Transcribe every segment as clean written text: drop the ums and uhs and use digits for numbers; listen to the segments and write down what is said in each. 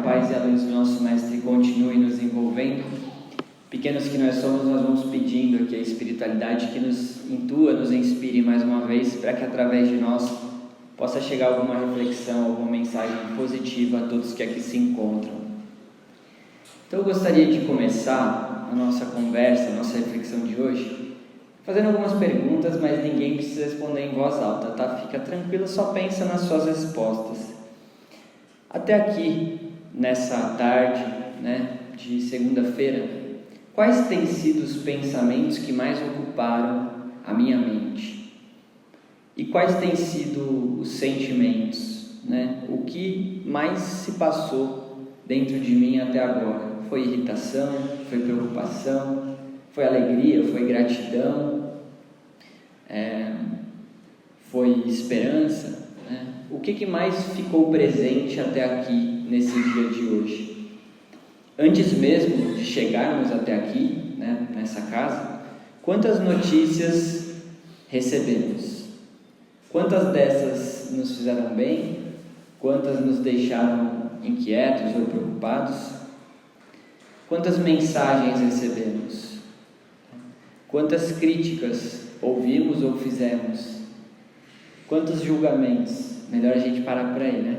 paz e a luz do nosso Mestre continue nos envolvendo. Pequenos que nós somos, nós vamos pedindo aqui a espiritualidade que nos intua, nos inspire mais uma vez, para que através de nós possa chegar alguma reflexão, alguma mensagem positiva a todos que aqui se encontram. Então eu gostaria de começar a nossa conversa, a nossa reflexão de hoje, fazendo algumas perguntas, mas ninguém precisa responder em voz alta, tá? Fica tranquilo, só pensa nas suas respostas. Até aqui, nessa tarde, de segunda-feira, quais têm sido os pensamentos que mais ocuparam a minha mente? E quais têm sido os sentimentos, O que mais se passou dentro de mim até agora? Foi irritação? Foi preocupação? Foi alegria? Foi gratidão? Foi esperança? O que mais ficou presente até aqui, nesse dia de hoje? Antes mesmo de chegarmos até aqui, nessa casa, quantas notícias recebemos? Quantas dessas nos fizeram bem? Quantas nos deixaram inquietos ou preocupados? Quantas mensagens recebemos? Quantas críticas ouvimos ou fizemos? Quantos julgamentos? Melhor a gente parar por aí,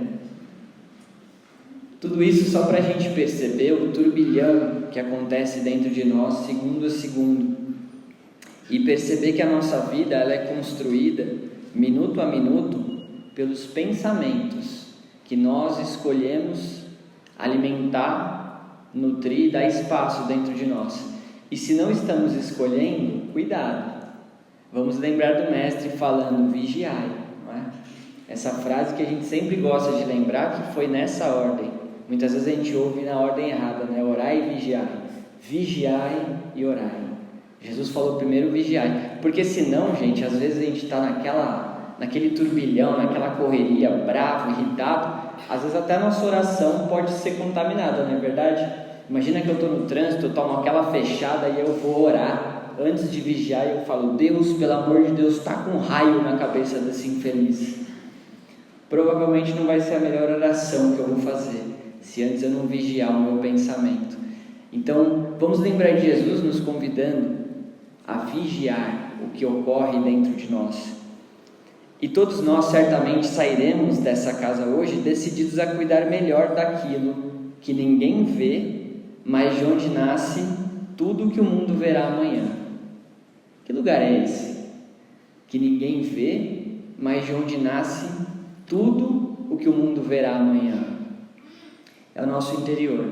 Tudo isso só para a gente perceber o turbilhão que acontece dentro de nós, segundo a segundo, e perceber que a nossa vida ela é construída, minuto a minuto, pelos pensamentos que nós escolhemos alimentar, nutrir, dar espaço dentro de nós. E se não estamos escolhendo, cuidado. Vamos lembrar do Mestre falando, vigiai, não é? Essa frase que a gente sempre gosta de lembrar, que foi nessa ordem. Muitas vezes a gente ouve na ordem errada, Orai e vigiai. Vigiai e orai. Jesus falou primeiro vigiai. Porque senão, gente, às vezes a gente está naquele turbilhão, naquela correria, bravo, irritado. Às vezes até a nossa oração pode ser contaminada, não é verdade? Imagina que eu estou no trânsito, eu tomo aquela fechada e eu vou orar. Antes de vigiar, eu falo, Deus, pelo amor de Deus, está com um raio na cabeça desse infeliz. Provavelmente não vai ser a melhor oração que eu vou fazer, se antes eu não vigiar o meu pensamento. Então, vamos lembrar de Jesus nos convidando a vigiar o que ocorre dentro de nós. E todos nós certamente sairemos dessa casa hoje decididos a cuidar melhor daquilo que ninguém vê, mas de onde nasce tudo que o mundo verá amanhã. Que lugar é esse? Que ninguém vê, mas de onde nasce tudo o que o mundo verá amanhã. É o nosso interior,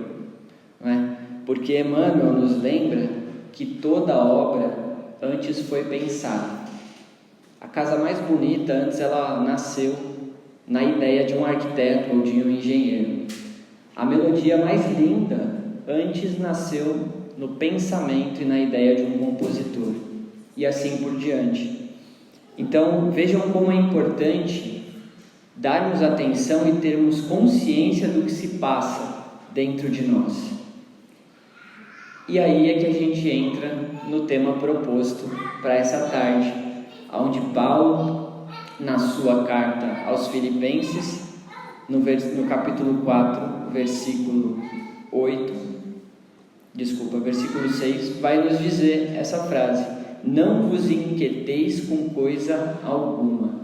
não é? Porque Emmanuel nos lembra que toda obra antes foi pensada. A casa mais bonita antes ela nasceu na ideia de um arquiteto ou de um engenheiro. A melodia mais linda antes nasceu no pensamento e na ideia de um compositor, e assim por diante. Então, vejam como é importante darmos atenção e termos consciência do que se passa dentro de nós. E aí é que a gente entra no tema proposto para essa tarde, onde Paulo, na sua carta aos Filipenses, no capítulo 4, versículo 6, vai nos dizer essa frase: não vos inquieteis com coisa alguma.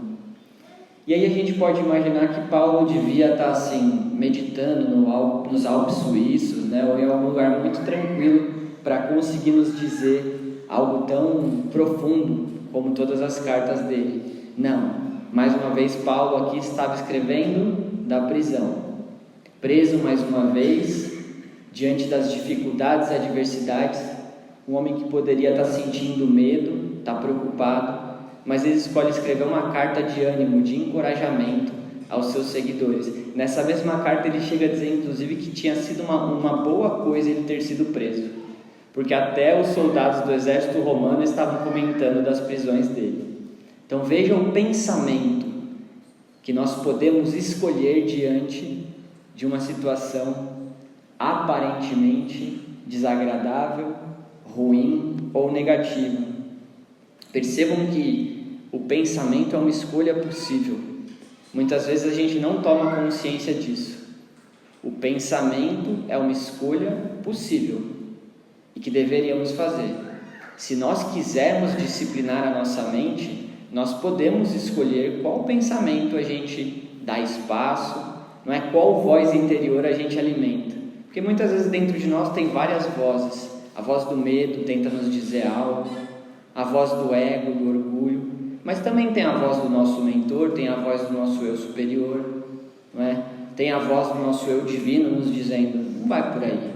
E aí a gente pode imaginar que Paulo devia estar assim, meditando nos Alpes suíços, ou em algum lugar muito tranquilo, para conseguir nos dizer algo tão profundo como todas as cartas dele. Não, mais uma vez Paulo aqui estava escrevendo da prisão, preso mais uma vez, diante das dificuldades e adversidades, um homem que poderia estar sentindo medo, estar preocupado, mas ele escolhe escrever uma carta de ânimo, de encorajamento aos seus seguidores. Nessa mesma carta ele chega a dizer, inclusive, que tinha sido uma boa coisa ele ter sido preso, porque até os soldados do exército romano estavam comentando das prisões dele. Então vejam o pensamento que nós podemos escolher diante de uma situação aparentemente desagradável, ruim ou negativa. Percebam que o pensamento é uma escolha possível. Muitas vezes a gente não toma consciência disso. O pensamento é uma escolha possível e que deveríamos fazer. Se nós quisermos disciplinar a nossa mente, nós podemos escolher qual pensamento a gente dá espaço, não é? Qual voz interior a gente alimenta. Porque muitas vezes dentro de nós tem várias vozes. A voz do medo tenta nos dizer algo, a voz do ego, do orgulho, mas também tem a voz do nosso mentor, tem a voz do nosso eu superior, não é? Tem a voz do nosso eu divino nos dizendo, não vai por aí.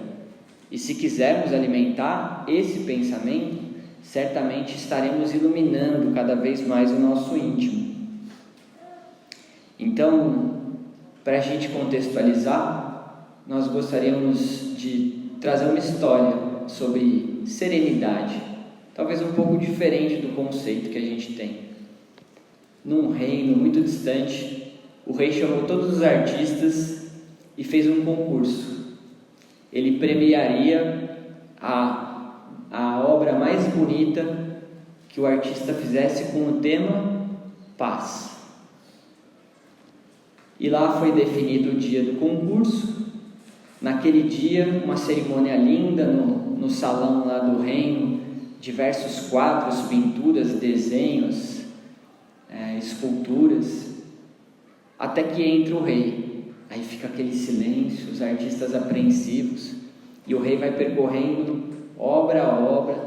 E se quisermos alimentar esse pensamento, certamente estaremos iluminando cada vez mais o nosso íntimo. Então, para a gente contextualizar, nós gostaríamos de trazer uma história sobre serenidade, talvez um pouco diferente do conceito que a gente tem. Num reino muito distante, o rei chamou todos os artistas e fez um concurso. Ele premiaria a obra mais bonita que o artista fizesse com o tema paz. E lá foi definido o dia do concurso. Naquele dia, uma cerimônia linda no salão lá do reino, diversos quadros, pinturas, desenhos, esculturas, até que entra o rei. Aí fica aquele silêncio, os artistas apreensivos, e o rei vai percorrendo obra a obra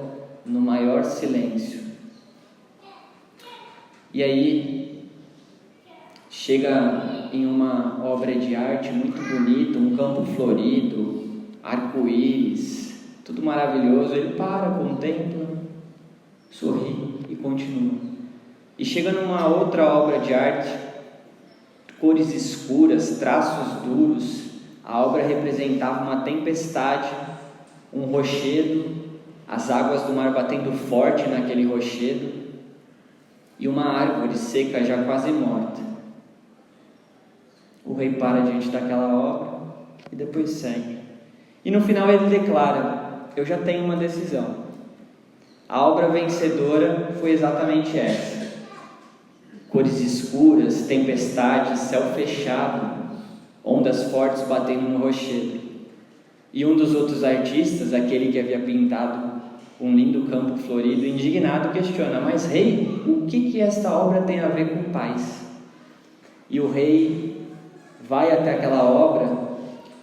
no maior silêncio. E aí chega em uma obra de arte muito bonita, um campo florido, arco-íris, tudo maravilhoso. Ele para, contempla, sorri e continua. E chega numa outra obra de arte, cores escuras, traços duros. A obra representava uma tempestade, um rochedo, as águas do mar batendo forte naquele rochedo e uma árvore seca já quase morta. O rei para diante daquela obra e depois segue. E no final ele declara: eu já tenho uma decisão. A obra vencedora foi exatamente essa. Cores escuras, tempestades, céu fechado, ondas fortes batendo no rochedo. E um dos outros artistas, aquele que havia pintado um lindo campo florido, indignado, questiona: mas rei, o que esta obra tem a ver com paz? E o rei vai até aquela obra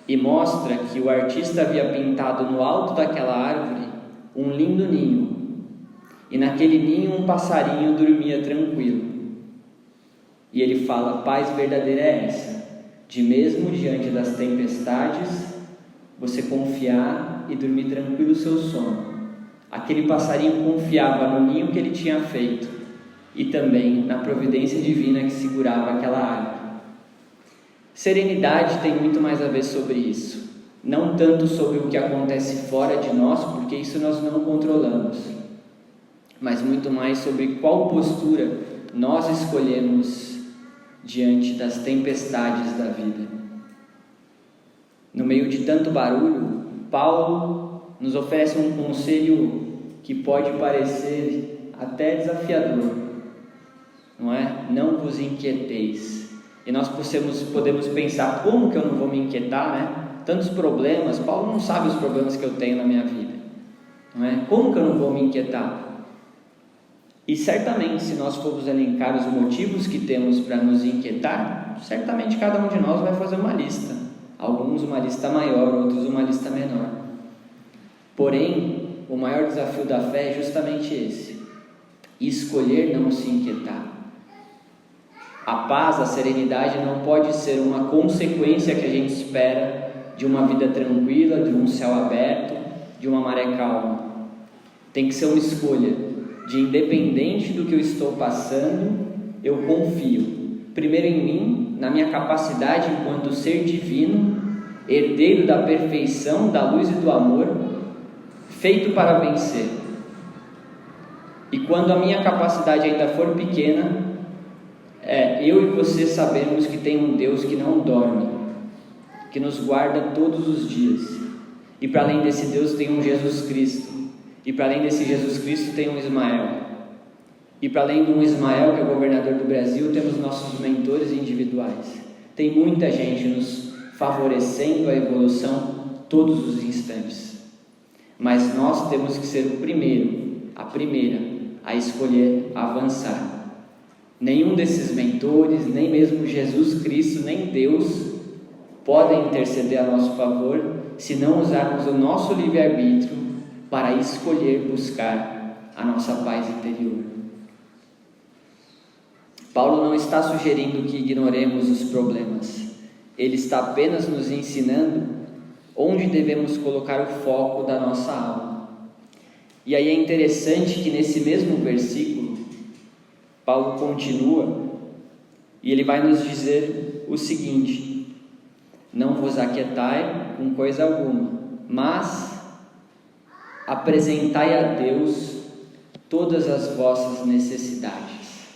e mostra que o artista havia pintado no alto daquela árvore um lindo ninho. E naquele ninho um passarinho dormia tranquilo. E ele fala: paz verdadeira é essa, de mesmo diante das tempestades, você confiar e dormir tranquilo o seu sono. Aquele passarinho confiava no ninho que ele tinha feito e também na providência divina que segurava aquela árvore. Serenidade tem muito mais a ver sobre isso, não tanto sobre o que acontece fora de nós, porque isso nós não controlamos, mas muito mais sobre qual postura nós escolhemos diante das tempestades da vida. No meio de tanto barulho, Paulo nos oferece um conselho que pode parecer até desafiador, não é? Não vos inquieteis. E nós podemos pensar: como que eu não vou me inquietar, né? Tantos problemas, Paulo não sabe os problemas que eu tenho na minha vida, não é? Como que eu não vou me inquietar? E certamente, se nós formos elencar os motivos que temos para nos inquietar, certamente cada um de nós vai fazer uma lista. Alguns uma lista maior, outros uma lista menor. Porém, o maior desafio da fé é justamente esse: escolher não se inquietar. A paz, a serenidade não pode ser uma consequência que a gente espera de uma vida tranquila, de um céu aberto, de uma maré calma. Tem que ser uma escolha de, independente do que eu estou passando, eu confio primeiro em mim, na minha capacidade enquanto ser divino, herdeiro da perfeição, da luz e do amor, feito para vencer. E quando a minha capacidade ainda for pequena, eu e você sabemos que tem um Deus que não dorme, que nos guarda todos os dias. E para além desse Deus tem um Jesus Cristo. E para além desse Jesus Cristo tem um Ismael. E para além de um Ismael, que é o governador do Brasil, temos nossos mentores individuais. Tem muita gente nos favorecendo a evolução todos os instantes. Mas nós temos que ser o primeiro, a primeira, a escolher avançar. Nenhum desses mentores, nem mesmo Jesus Cristo, nem Deus podem interceder a nosso favor se não usarmos o nosso livre-arbítrio para escolher buscar a nossa paz interior. Paulo não está sugerindo que ignoremos os problemas. Ele está apenas nos ensinando onde devemos colocar o foco da nossa alma. E aí é interessante que nesse mesmo versículo, Paulo continua e ele vai nos dizer o seguinte: não vos aquietai com coisa alguma, mas apresentai a Deus todas as vossas necessidades.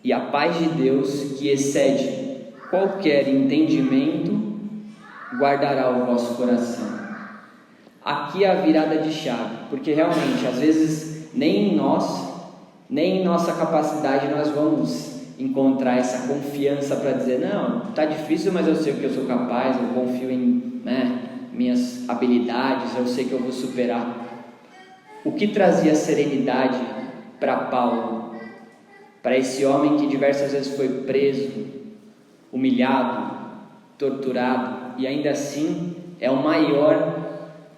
E a paz de Deus, que excede qualquer entendimento, guardará o vosso coração. Aqui é a virada de chave, porque realmente, às vezes, nem em nós, nem em nossa capacidade nós vamos encontrar essa confiança para dizer, não, está difícil, mas eu sei que eu sou capaz, eu confio em minhas habilidades, eu sei que eu vou superar. O que trazia serenidade para Paulo, para esse homem que diversas vezes foi preso, humilhado, torturado, e ainda assim é o maior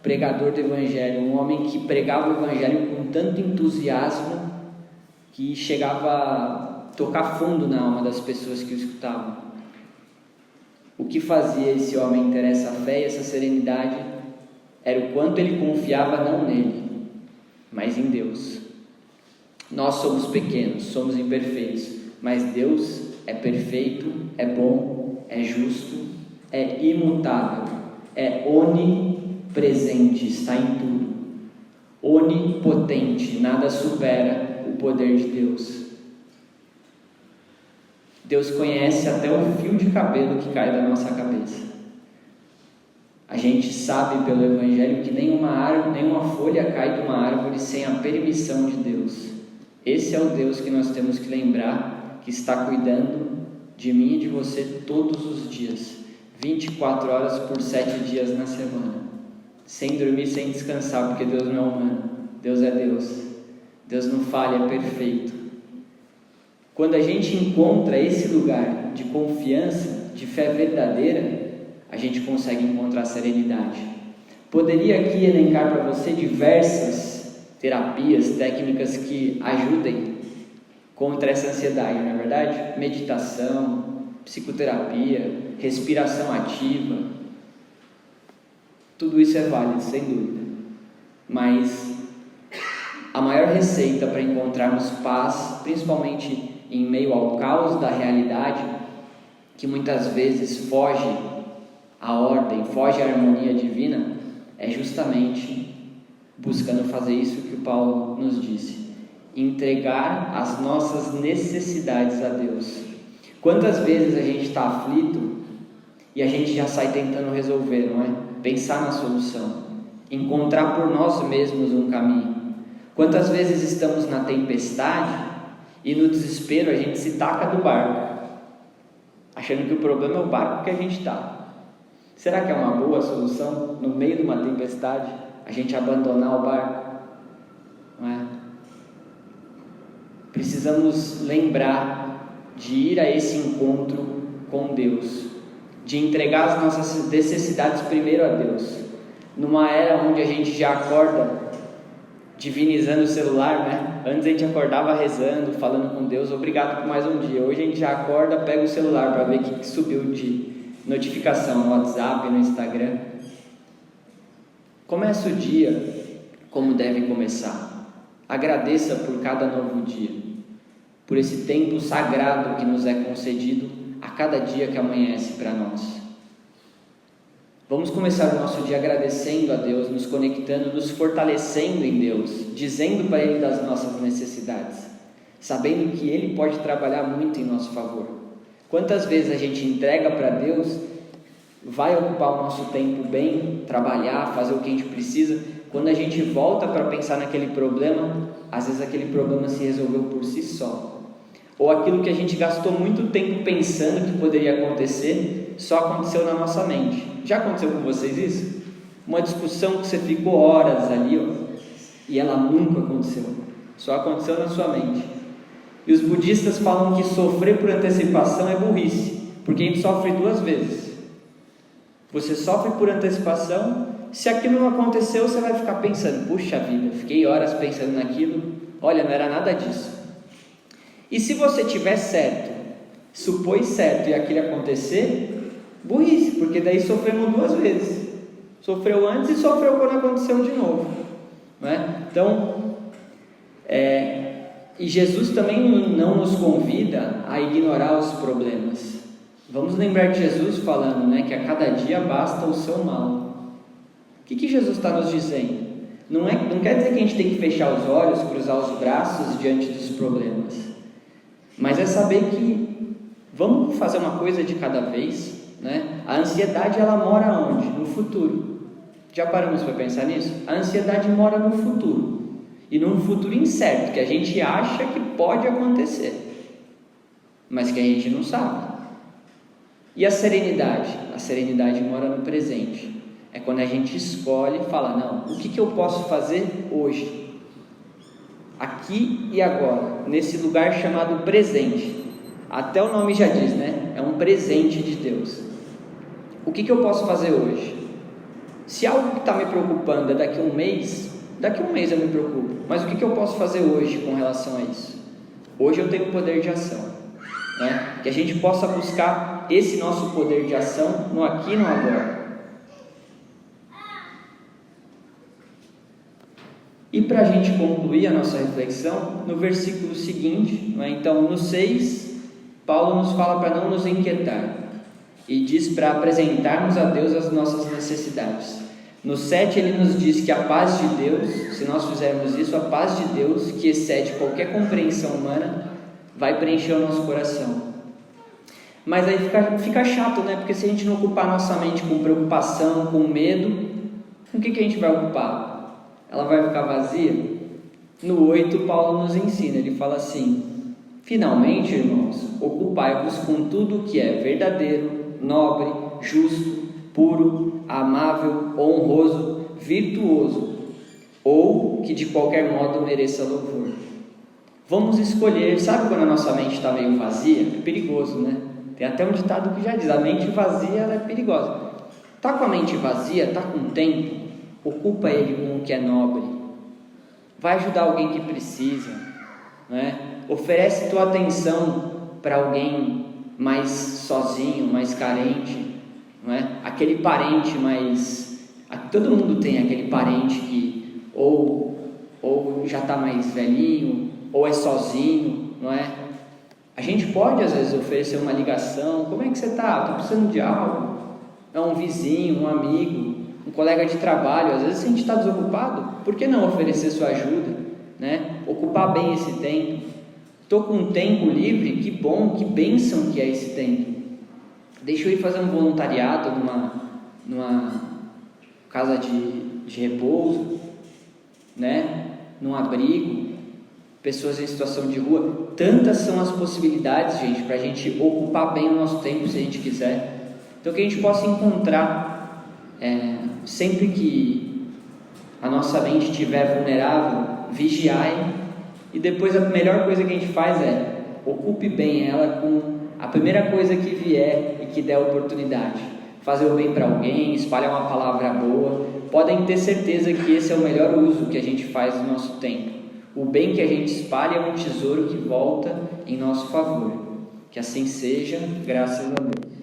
pregador do Evangelho, um homem que pregava o Evangelho com tanto entusiasmo que chegava a tocar fundo na alma das pessoas que o escutavam. O que fazia esse homem ter essa fé e essa serenidade era o quanto ele confiava não nele, mas em Deus. Nós somos pequenos, somos imperfeitos, mas Deus é perfeito, é bom, é justo, é imutável, é onipresente, está em tudo, onipotente, nada supera o poder de Deus. Deus conhece até o fio de cabelo que cai da nossa cabeça. A gente sabe pelo Evangelho que nenhuma folha cai de uma árvore sem a permissão de Deus. Esse é o Deus que nós temos que lembrar, que está cuidando de mim e de você todos os dias, 24 horas por 7 dias na semana, sem dormir, sem descansar, porque Deus não é humano, Deus é Deus. Deus não falha, é perfeito. Quando a gente encontra esse lugar de confiança, de fé verdadeira, a gente consegue encontrar serenidade. Poderia aqui elencar para você diversas terapias, técnicas que ajudem contra essa ansiedade, não é verdade? Meditação, psicoterapia, respiração ativa, tudo isso é válido, sem dúvida. Mas a maior receita para encontrarmos paz, principalmente em meio ao caos da realidade, que muitas vezes foge à ordem, foge à harmonia divina, é justamente buscando fazer isso que o Paulo nos disse: entregar as nossas necessidades a Deus. Quantas vezes a gente está aflito e a gente já sai tentando resolver, não é? Pensar na solução, encontrar por nós mesmos um caminho. Quantas vezes estamos na tempestade e no desespero a gente se taca do barco, achando que o problema é o barco que a gente está. Será que é uma boa solução, no meio de uma tempestade, a gente abandonar o barco? Não é? Precisamos lembrar de ir a esse encontro com Deus, de entregar as nossas necessidades primeiro a Deus. Numa era onde a gente já acorda divinizando o celular, né? Antes a gente acordava rezando, falando com Deus, obrigado por mais um dia. Hoje a gente já acorda, pega o celular para ver o que subiu de notificação no WhatsApp, no Instagram. Começa o dia como deve começar. Agradeça por cada novo dia, por esse tempo sagrado que nos é concedido a cada dia que amanhece para nós. Vamos começar o nosso dia agradecendo a Deus, nos conectando, nos fortalecendo em Deus, dizendo para Ele das nossas necessidades, sabendo que Ele pode trabalhar muito em nosso favor. Quantas vezes a gente entrega para Deus, vai ocupar o nosso tempo bem, trabalhar, fazer o que a gente precisa, quando a gente volta para pensar naquele problema, às vezes aquele problema se resolveu por si só. Ou aquilo que a gente gastou muito tempo pensando que poderia acontecer, só aconteceu na nossa mente. Já aconteceu com vocês isso? Uma discussão que você ficou horas ali, ó, e ela nunca aconteceu, só aconteceu na sua mente. E os budistas falam que sofrer por antecipação é burrice, porque a gente sofre duas vezes. Você sofre por antecipação, se aquilo não aconteceu, você vai ficar pensando, puxa vida, fiquei horas pensando naquilo, olha, não era nada disso. E se você tiver certo, supôs certo e aquilo acontecer, burrice, porque daí sofremos duas vezes. Sofreu antes e sofreu quando aconteceu de novo, não é? Então, e Jesus também não nos convida a ignorar os problemas. Vamos lembrar de Jesus falando, né, que a cada dia basta o seu mal. O que Jesus está nos dizendo? Não quer dizer que a gente tem que fechar os olhos, cruzar os braços diante dos problemas, mas é saber que vamos fazer uma coisa de cada vez, né? A ansiedade, ela mora onde? No futuro. Já paramos para pensar nisso? A ansiedade mora no futuro, e num futuro incerto, que a gente acha que pode acontecer, mas que a gente não sabe. E a serenidade? A serenidade mora no presente. É quando a gente escolhe e fala, não, o que eu posso fazer hoje? Aqui e agora, nesse lugar chamado presente. Até o nome já diz, né? É um presente de Deus. O que eu posso fazer hoje? Se algo que está me preocupando é daqui a um mês eu me preocupo. Mas o que eu posso fazer hoje com relação a isso? Hoje eu tenho poder de ação, né? Que a gente possa buscar esse nosso poder de ação no aqui e no agora. E para a gente concluir a nossa reflexão, no versículo seguinte, né? Então no 6, Paulo nos fala para não nos inquietar, e diz para apresentarmos a Deus as nossas necessidades. No 7 ele nos diz que a paz de Deus, se nós fizermos isso, a paz de Deus, que excede qualquer compreensão humana, vai preencher o nosso coração. Mas aí fica chato, né? Porque se a gente não ocupar nossa mente com preocupação, com medo, com o que a gente vai ocupar? Ela vai ficar vazia? No 8, Paulo nos ensina, ele fala assim: finalmente, irmãos, ocupai-vos com tudo o que é verdadeiro, nobre, justo, puro, amável, honroso, virtuoso, ou que de qualquer modo mereça louvor. Vamos escolher. Sabe quando a nossa mente está meio vazia? É perigoso, né? Tem até um ditado que já diz, a mente vazia, ela é perigosa. Está com a mente vazia, está com tempo, ocupa ele com o que é nobre, vai ajudar alguém que precisa, né? Oferece tua atenção para alguém mais sozinho, mais carente, não é? Aquele parente mais... Todo mundo tem aquele parente que ou já está mais velhinho, ou é sozinho, não é? A gente pode às vezes oferecer uma ligação. Como é que você está? Estou precisando de algo. É um vizinho, um amigo, um colega de trabalho. Às vezes a gente está desocupado, por que não oferecer sua ajuda, né? Ocupar bem esse tempo. Estou com um tempo livre, que bom, que bênção que é esse tempo. Deixa eu ir fazer um voluntariado numa casa de repouso, né? Num abrigo, pessoas em situação de rua. Tantas são as possibilidades, gente, para a gente ocupar bem o nosso tempo, se a gente quiser. Então que a gente possa encontrar, sempre que a nossa mente estiver vulnerável, vigiai, e depois a melhor coisa que a gente faz é ocupe bem ela com a primeira coisa que vier e que der oportunidade. Fazer o bem para alguém, espalhar uma palavra boa. Podem ter certeza que esse é o melhor uso que a gente faz do nosso tempo. O bem que a gente espalha é um tesouro que volta em nosso favor. Que assim seja, graças a Deus.